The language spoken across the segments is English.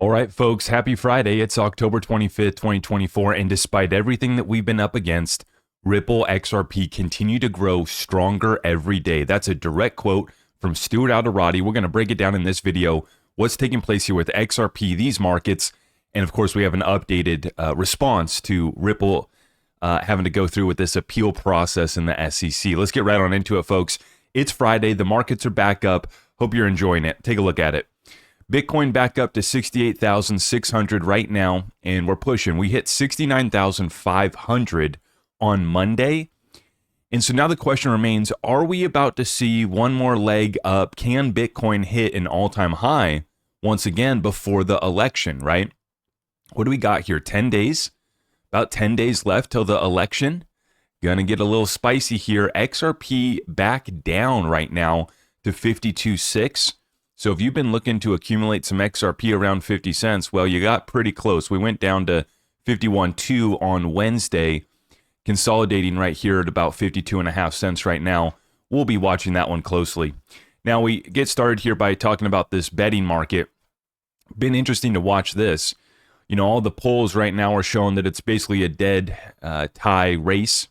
All right, folks, happy Friday. It's October 25th, 2024. And despite everything that we've been up against, Ripple XRP continue to grow stronger every day. That's a direct quote from Stuart Alderati. We're going to break it down in this video. What's taking place here with XRP, these markets. And of course, we have an updated response to Ripple having to go through with this appeal process in the SEC. Let's get right on into it, folks. It's Friday. The markets are back up. Hope you're enjoying it. Take a look at it. Bitcoin back up to 68,600 right now, and we're pushing. We hit 69,500 on Monday. And so now the question remains, are we about to see one more leg up? Can Bitcoin hit an all-time high once again before the election, right? What do we got here? 10 days? About 10 days left till the election. Gonna get a little spicy here. XRP back down right now to 52.6. So if you've been looking to accumulate some XRP around 50 cents, well, you got pretty close. We went down to 51.2 on Wednesday, consolidating right here at about 52.5 cents right now. We'll be watching that one closely. Now we get started here by talking about this betting market. Been interesting to watch this. You know, all the polls right now are showing that it's basically a dead tie race.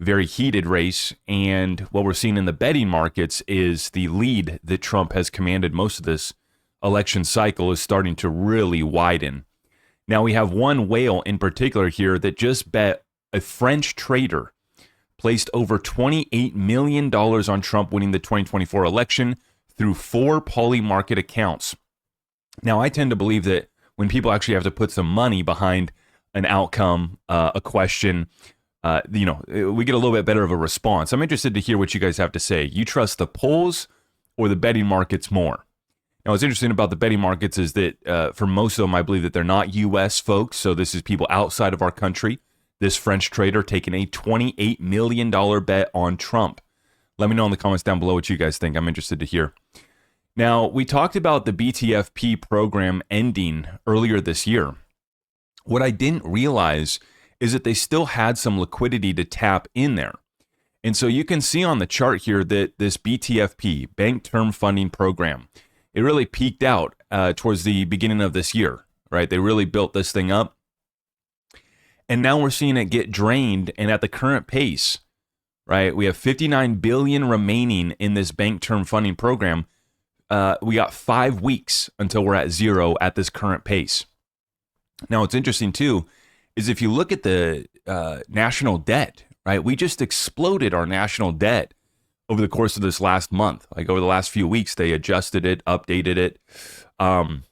Very heated race, and what we're seeing in the betting markets is the lead that Trump has commanded most of this election cycle is starting to really widen. Now we have one whale in particular here that just bet a French trader placed over $28 million on Trump winning the 2024 election through 4 poly market accounts. Now I tend to believe that when people actually have to put some money behind an outcome, a question, we get a little bit better of a response. I'm interested to hear what you guys have to say. You trust the polls or the betting markets more? Now, what's interesting about the betting markets is that for most of them, I believe that they're not U.S. folks. So this is people outside of our country. This French trader taking a $28 million bet on Trump. Let me know in the comments down below what you guys think. I'm interested to hear. Now, we talked about the BTFP program ending earlier this year. What I didn't realize is that they still had some liquidity to tap in there. And so you can see on the chart here that this BTFP, Bank Term Funding Program, it really peaked out towards the beginning of this year, right? They really built this thing up. And now we're seeing it get drained, and at the current pace, right, we have 59 billion remaining in this Bank Term Funding Program. We got 5 weeks until we're at zero at this current pace. Now, what's interesting too is if you look at the national debt, right? We just exploded our national debt over the course of this last month. Like over the last few weeks, they adjusted it, updated it. And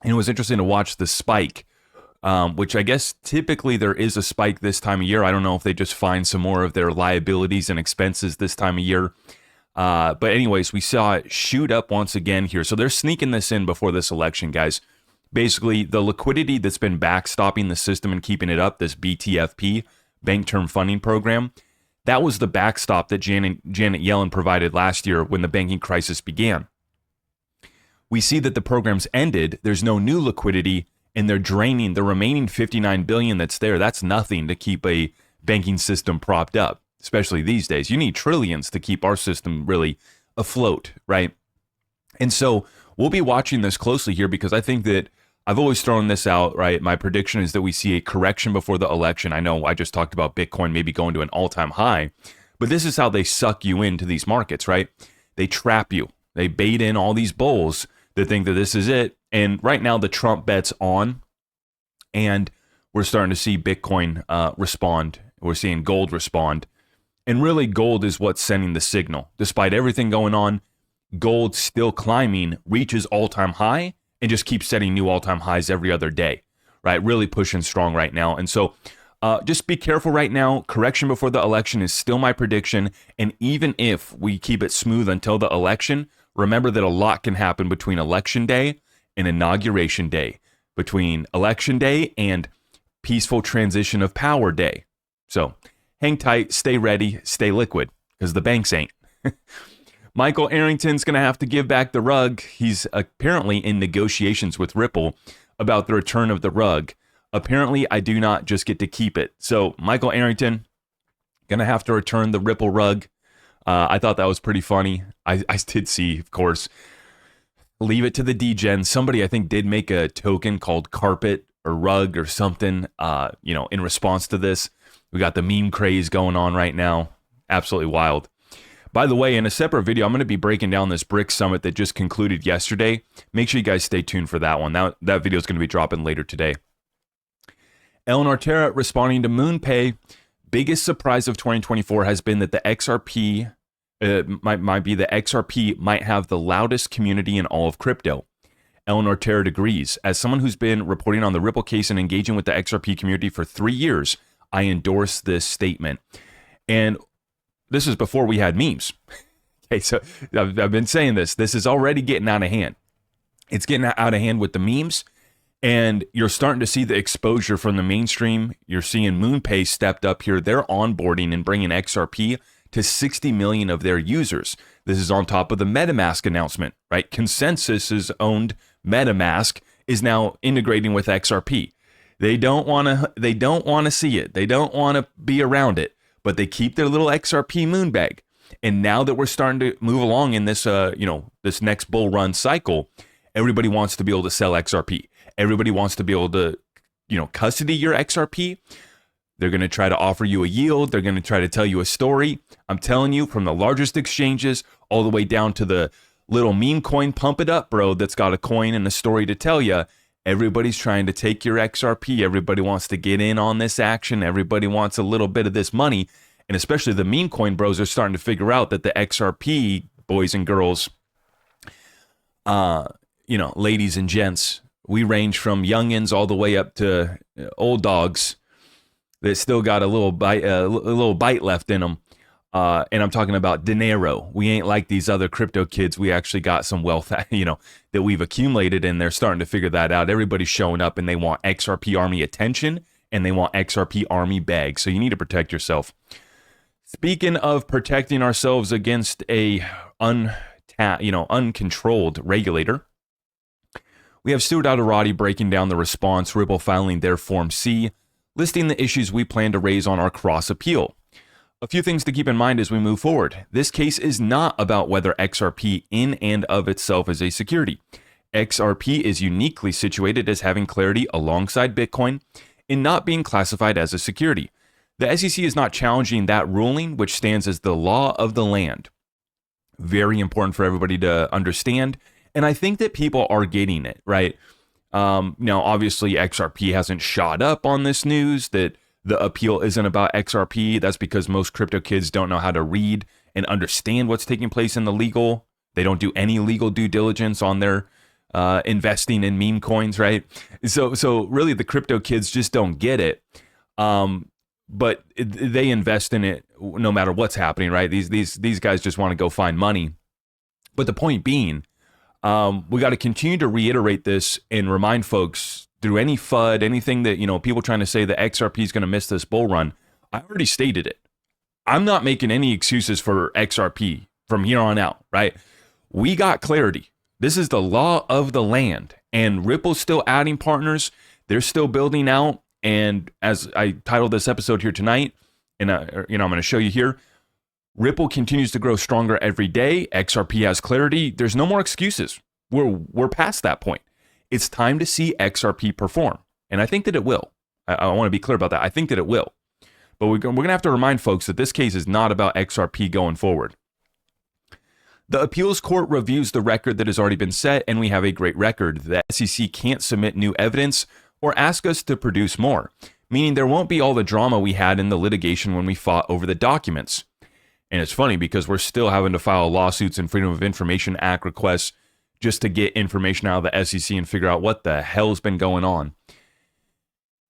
it was interesting to watch the spike, which I guess typically there is a spike this time of year. I don't know if they just find some more of their liabilities and expenses this time of year. But anyways, we saw it shoot up once again here. So they're sneaking this in before this election, guys. Basically, the liquidity that's been backstopping the system and keeping it up, this BTFP, Bank Term Funding Program, that was the backstop that Janet Yellen provided last year when the banking crisis began. We see that the program's ended, there's no new liquidity, and they're draining the remaining 59 billion that's there. That's nothing to keep a banking system propped up, especially these days. You need trillions to keep our system really afloat, right? And so we'll be watching this closely here because I think that I've always thrown this out, right? My prediction is that we see a correction before the election. I know I just talked about Bitcoin maybe going to an all-time high, but this is how they suck you into these markets, right? They trap you. They bait in all these bulls that think that this is it. And right now the Trump bet's on, and we're starting to see Bitcoin respond. We're seeing gold respond. And really gold is what's sending the signal. Despite everything going on, gold still climbing, reaches all-time high, and just keeps setting new all-time highs every other day, right? Really pushing strong right now. And so just be careful right now. Correction before the election is still my prediction. And even if we keep it smooth until the election, remember that a lot can happen between election day and inauguration day, between election day and peaceful transition of power day. So hang tight, stay ready, stay liquid, because the banks ain't. Michael Arrington's going to have to give back the rug. He's apparently in negotiations with Ripple about the return of the rug. Apparently, I do not just get to keep it. So, Michael Arrington, going to have to return the Ripple rug. I thought that was pretty funny. I did see, of course, leave it to the degen. Somebody, I think, did make a token called Carpet or Rug or something, in response to this. We got the meme craze going on right now. Absolutely wild. By the way, in a separate video, I'm going to be breaking down this BRICS summit that just concluded yesterday. Make sure you guys stay tuned for that one. That video is going to be dropping later today. Ellen Artera responding to MoonPay. Biggest surprise of 2024 has been that the XRP might have the loudest community in all of crypto. Ellen Artera agrees. As someone who's been reporting on the Ripple case and engaging with the XRP community for 3 years, I endorse this statement. And this is before we had memes. Okay, so I've been saying this. This is already getting out of hand. It's getting out of hand with the memes, and you're starting to see the exposure from the mainstream. You're seeing MoonPay stepped up here. They're onboarding and bringing XRP to 60 million of their users. This is on top of the MetaMask announcement, right? Consensus's owned MetaMask is now integrating with XRP. They don't want to see it. They don't want to be around it, but they keep their little XRP moon bag. And now that we're starting to move along in this this next bull run cycle, everybody wants to be able to sell XRP. Everybody wants to be able to, custody your XRP. They're going to try to offer you a yield. They're going to try to tell you a story. I'm telling you, from the largest exchanges all the way down to the little meme coin, pump it up, bro, that's got a coin and a story to tell you. Everybody's trying to take your XRP. Everybody wants to get in on this action. Everybody wants a little bit of this money. And especially the meme coin bros are starting to figure out that the XRP boys and girls, ladies and gents, we range from youngins all the way up to old dogs that still got a little bite left in them. And I'm talking about dinero. We ain't like these other crypto kids. We actually got some wealth, that we've accumulated, and they're starting to figure that out. Everybody's showing up and they want XRP Army attention and they want XRP Army bags. So you need to protect yourself. Speaking of protecting ourselves against a uncontrolled regulator, we have Stuart Alderati breaking down the response, Ripple filing their Form C, listing the issues we plan to raise on our cross appeal. A few things to keep in mind as we move forward. This case is not about whether XRP in and of itself is a security. XRP is uniquely situated as having clarity alongside Bitcoin in not being classified as a security. The SEC is not challenging that ruling, which stands as the law of the land. Very important for everybody to understand. And I think that people are getting it, right? Now, obviously, XRP hasn't shot up on this news that the appeal isn't about XRP. That's because most crypto kids don't know how to read and understand what's taking place in the legal. They don't do any legal due diligence on their investing in meme coins, right? So really, the crypto kids just don't get it. But they invest in it no matter what's happening, right? These guys just want to go find money. But the point being, we got to continue to reiterate this and remind folks through any FUD, anything that, people trying to say that XRP is going to miss this bull run. I already stated it. I'm not making any excuses for XRP from here on out, right? We got clarity. This is the law of the land, and Ripple's still adding partners. They're still building out. And as I titled this episode here tonight, and I'm going to show you here, Ripple continues to grow stronger every day. XRP has clarity. There's no more excuses. We're past that point. It's time to see XRP perform. And I think that it will. I want to be clear about that. I think that it will. But we're going to have to remind folks that this case is not about XRP going forward. The appeals court reviews the record that has already been set, and we have a great record. The SEC can't submit new evidence or ask us to produce more, meaning there won't be all the drama we had in the litigation when we fought over the documents. And it's funny because we're still having to file lawsuits and Freedom of Information Act requests just to get information out of the SEC and figure out what the hell's been going on.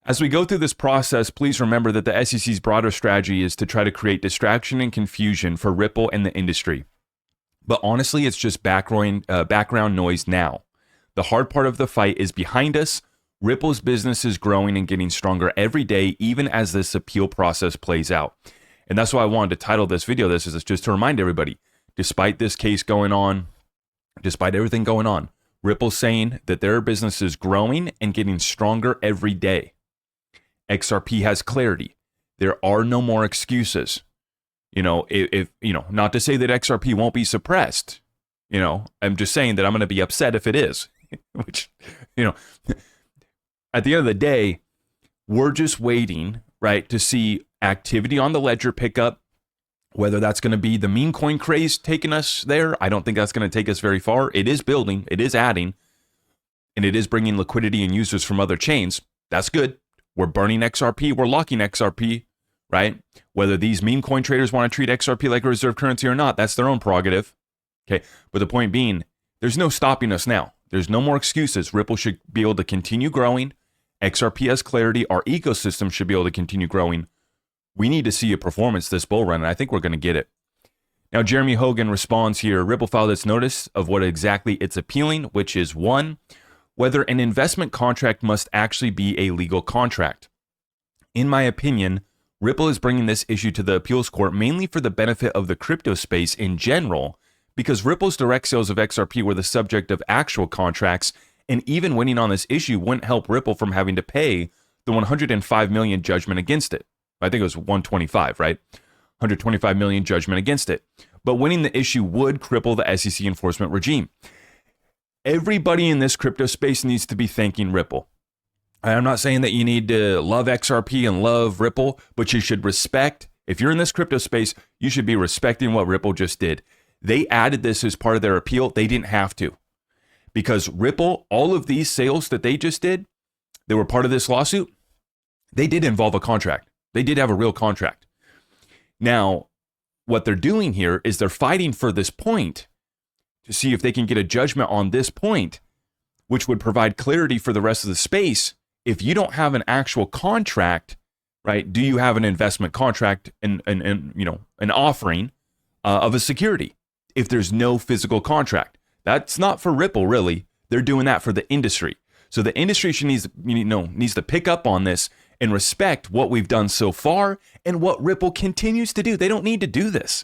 As we go through this process, please remember that the SEC's broader strategy is to try to create distraction and confusion for Ripple and the industry. But honestly, it's just background noise now. The hard part of the fight is behind us. Ripple's business is growing and getting stronger every day, even as this appeal process plays out. And that's why I wanted to title this video. This is just to remind everybody, despite this case going on, despite everything going on, Ripple's saying that their business is growing and getting stronger every day. XRP has clarity. There are no more excuses. If not to say that XRP won't be suppressed. I'm just saying that I'm going to be upset if it is, which, at the end of the day, we're just waiting, right, to see activity on the ledger pick up, whether that's going to be the meme coin craze taking us there. I don't think that's going to take us very far. It is building, it is adding, and it is bringing liquidity and users from other chains. That's good. We're burning XRP. We're locking XRP, right? Whether these meme coin traders want to treat XRP like a reserve currency or not, that's their own prerogative. Okay. But the point being, there's no stopping us now. There's no more excuses. Ripple should be able to continue growing. XRP has clarity. Our ecosystem should be able to continue growing. We need to see a performance this bull run, and I think we're going to get it. Now, Jeremy Hogan responds here. Ripple filed its notice of what exactly it's appealing, which is 1, whether an investment contract must actually be a legal contract. In my opinion, Ripple is bringing this issue to the appeals court mainly for the benefit of the crypto space in general, because Ripple's direct sales of XRP were the subject of actual contracts, and even winning on this issue wouldn't help Ripple from having to pay the $105 million judgment against it. I think it was 125, right? 125 million judgment against it. But winning the issue would cripple the SEC enforcement regime. Everybody in this crypto space needs to be thanking Ripple. I'm not saying that you need to love XRP and love Ripple, but you should respect, if you're in this crypto space, you should be respecting what Ripple just did. They added this as part of their appeal. They didn't have to. Because Ripple, all of these sales that they just did, they were part of this lawsuit, they did involve a contract. They did have a real contract. Now, what they're doing here is they're fighting for this point to see if they can get a judgment on this point, which would provide clarity for the rest of the space. If you don't have an actual contract, right? Do you have an investment contract and an offering of a security? If there's no physical contract, that's not for Ripple, really. They're doing that for the industry. So the industry needs to pick up on this and respect what we've done so far and what Ripple continues to do. They don't need to do this.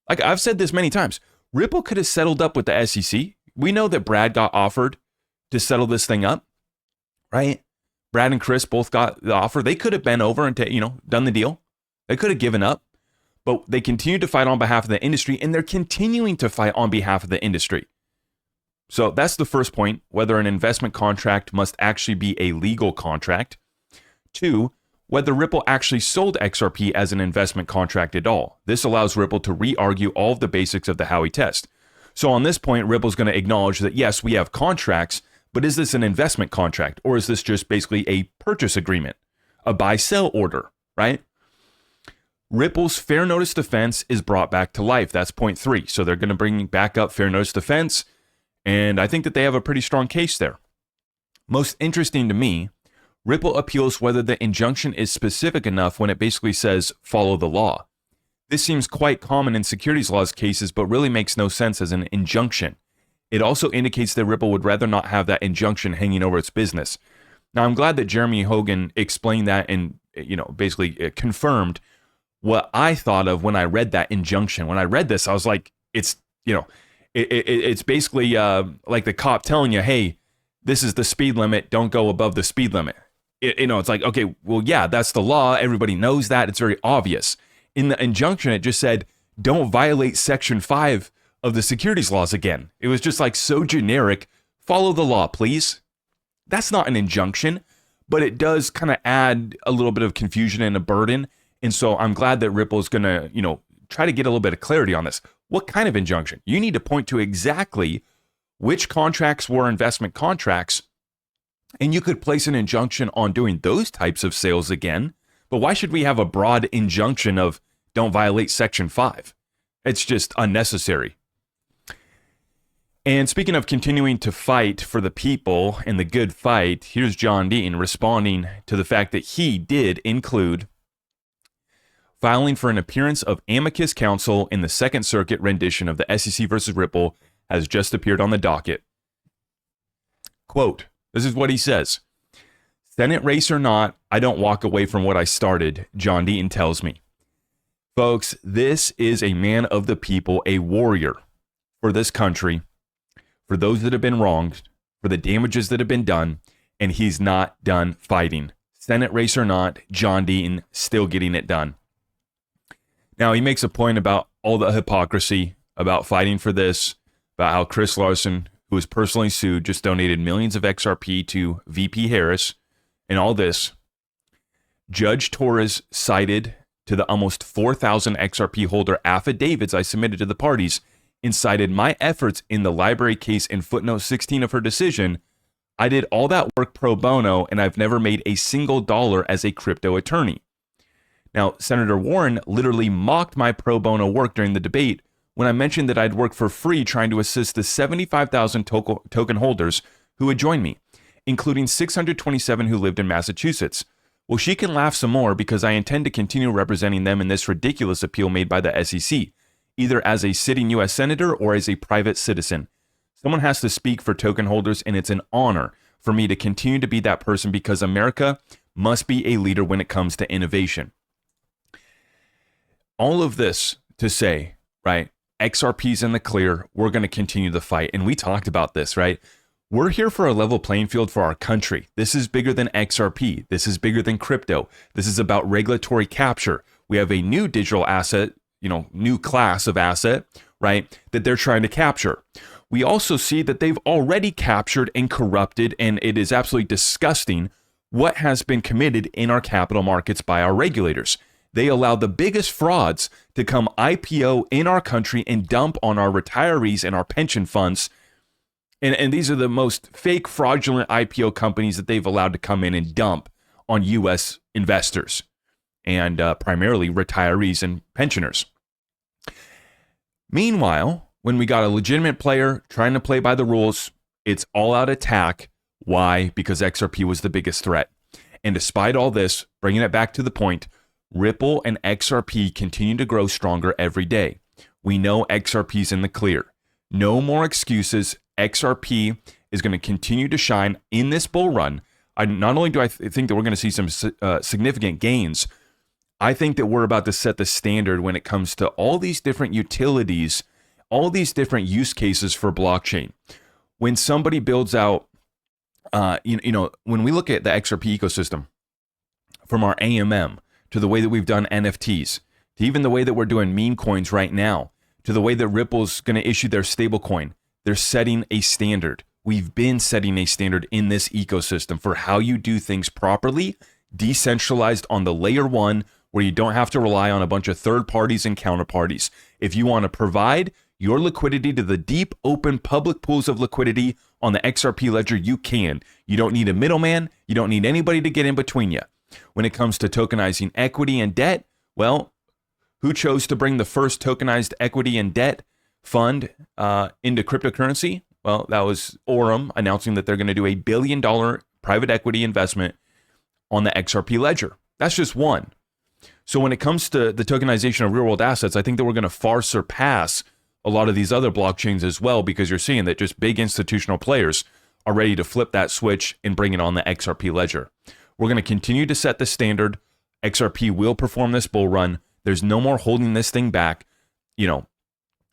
Like I've said this many times, Ripple could have settled up with the SEC. We know that Brad got offered to settle this thing up, right? Brad and Chris both got the offer. They could have been over and done the deal. They could have given up, but they continued to fight on behalf of the industry, and they're continuing to fight on behalf of the industry. So that's the first point, whether an investment contract must actually be a legal contract. 2, whether Ripple actually sold XRP as an investment contract at all. This allows Ripple to re-argue all of the basics of the Howey test. So on this point, Ripple's going to acknowledge that yes, we have contracts, but is this an investment contract, or is this just basically a purchase agreement, a buy-sell order, right? Ripple's fair notice defense is brought back to life. That's point 3. So they're going to bring back up fair notice defense, and I think that they have a pretty strong case there. Most interesting to me, Ripple appeals whether the injunction is specific enough when it basically says, follow the law. This seems quite common in securities laws cases, but really makes no sense as an injunction. It also indicates that Ripple would rather not have that injunction hanging over its business. Now, I'm glad that Jeremy Hogan explained that and, basically confirmed what I thought of when I read that injunction. When I read this, I was like, it's basically like the cop telling you, hey, this is the speed limit. Don't go above the speed limit. It's like, okay, well, yeah, that's the law. Everybody knows that. It's very obvious. In the injunction, it just said, don't violate Section 5 of the securities laws again. It was just like so generic. Follow the law, please. That's not an injunction, but it does kind of add a little bit of confusion and a burden. And so I'm glad that Ripple is going to, try to get a little bit of clarity on this. What kind of injunction? You need to point to exactly which contracts were investment contracts, and you could place an injunction on doing those types of sales again. But why should we have a broad injunction of don't violate Section 5? It's just unnecessary. And speaking of continuing to fight for the people and the good fight, here's John Dean responding to the fact that he did include filing for an appearance of amicus counsel in the Second Circuit rendition of the SEC versus Ripple has just appeared on the docket. Quote, this is what he says. Senate race or not, I don't walk away from what I started, John Deaton tells me. Folks, this is a man of the people, a warrior for this country, for those that have been wronged, for the damages that have been done, and he's not done fighting. Senate race or not, John Deaton still getting it done. Now, he makes a point about all the hypocrisy, about fighting for this, about how Chris Larson, who was personally sued, just donated millions of XRP to VP Harris, and all this. Judge Torres cited to the almost 4,000 XRP holder affidavits I submitted to the parties and cited my efforts in the library case in footnote 16 of her decision. I did all that work pro bono, and I've never made a single dollar as a crypto attorney. Now, Senator Warren literally mocked my pro bono work during the debate when I mentioned that I'd work for free trying to assist the 75,000 token holders who would join me, including 627 who lived in Massachusetts. Well, she can laugh some more because I intend to continue representing them in this ridiculous appeal made by the SEC, either as a sitting U.S. senator or as a private citizen. Someone has to speak for token holders, and it's an honor for me to continue to be that person because America must be a leader when it comes to innovation. All of this to say, right, XRP's in the clear. We're going to continue the fight. And we talked about this, right? We're here for a level playing field for our country. This is bigger than XRP. This is bigger than crypto. This is about regulatory capture. We have a new digital asset, new class of asset, right, that they're trying to capture. We also see that they've already captured and corrupted, and it is absolutely disgusting what has been committed in our capital markets by our regulators. They allow the biggest frauds to come IPO in our country and dump on our retirees and our pension funds. And these are the most fake, fraudulent IPO companies that they've allowed to come in and dump on U.S. investors and primarily retirees and pensioners. Meanwhile, when we got a legitimate player trying to play by the rules, it's all-out attack. Why? Because XRP was the biggest threat. And despite all this, bringing it back to the point, Ripple and XRP continue to grow stronger every day. We know XRP's in the clear. No more excuses. XRP is going to continue to shine in this bull run. Not only do I think that we're going to see some significant gains, I think that we're about to set the standard when it comes to all these different utilities, all these different use cases for blockchain. When somebody builds out, when we look at the XRP ecosystem, from our AMM to the way that we've done NFTs, to even the way that we're doing meme coins right now, to the way that Ripple's going to issue their stablecoin, they're setting a standard. We've been setting a standard in this ecosystem for how you do things properly, decentralized on the layer one, where you don't have to rely on a bunch of third parties and counterparties. If you want to provide your liquidity to the deep, open public pools of liquidity on the XRP ledger, you can. You don't need a middleman. You don't need anybody to get in between you. When it comes to tokenizing equity and debt, well, who chose to bring the first tokenized equity and debt fund into cryptocurrency? Well, that was Aurum announcing that they're going to do $1 billion private equity investment on the XRP ledger. That's just one. So when it comes to the tokenization of real world assets, I think that we're going to far surpass a lot of these other blockchains as well, because you're seeing that just big institutional players are ready to flip that switch and bring it on the XRP ledger. We're going to continue to set the standard. XRP will perform this bull run. There's no more holding this thing back.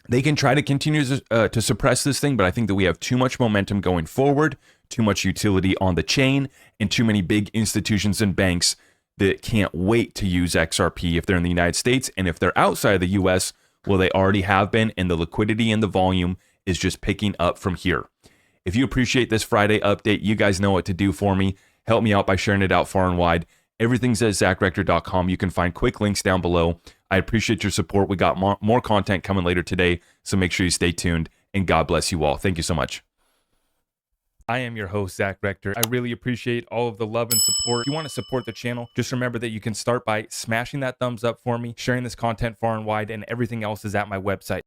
They can try to continue to suppress this thing, but I think that we have too much momentum going forward, too much utility on the chain, and too many big institutions and banks that can't wait to use XRP if they're in the United States. And if they're outside of the US, well, they already have been, and the liquidity and the volume is just picking up from here. If you appreciate this Friday update, you guys know what to do for me. Help me out by sharing it out far and wide. Everything's at ZachRector.com. You can find quick links down below. I appreciate your support. We got more content coming later today, so make sure you stay tuned, and God bless you all. Thank you so much. I am your host, Zach Rector. I really appreciate all of the love and support. If you want to support the channel, just remember that you can start by smashing that thumbs up for me, sharing this content far and wide, and everything else is at my website.